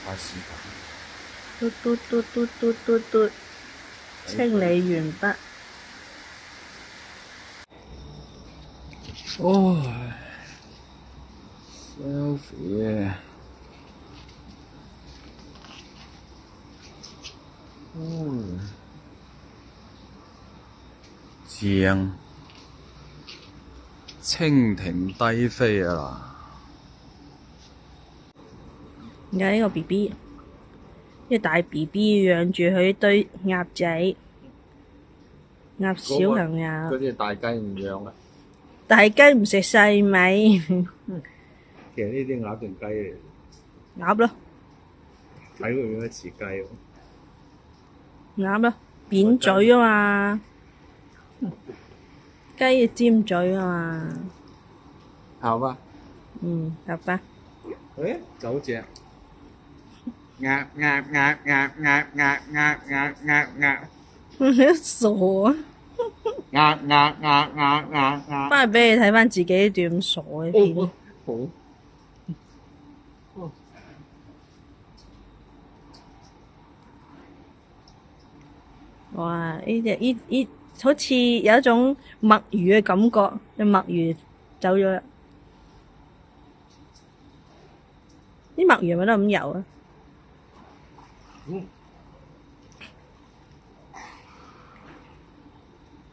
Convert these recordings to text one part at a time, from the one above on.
快時間。嘟嘟嘟嘟嘟嘟嘟，清理完畢。selfie 正，蜻蜓低飛啊！而家呢個 BB，呢個大 BB 養住佢堆鴨仔，鴨小朋友。嗰啲大雞唔養啊？大雞唔食細米。其實呢啲鴨定雞嚟？鴨咯，睇佢應該似雞喎。鴨咯，扁嘴啊嘛，雞嘅尖嘴啊嘛。好吧。好吧。誒，九隻。鴨鴨鴨鴨鴨鴨鴨鴨鴨鴨。傻啊！鴨鴨鴨鴨鴨鴨。翻去俾你睇翻自己呢段咁傻嘅片。好。哇！呢好似有一種墨魚嘅感覺，隻墨魚走咗啦。啲墨魚係咪都咁游啊？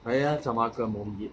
係啊，就話腳冇咁熱。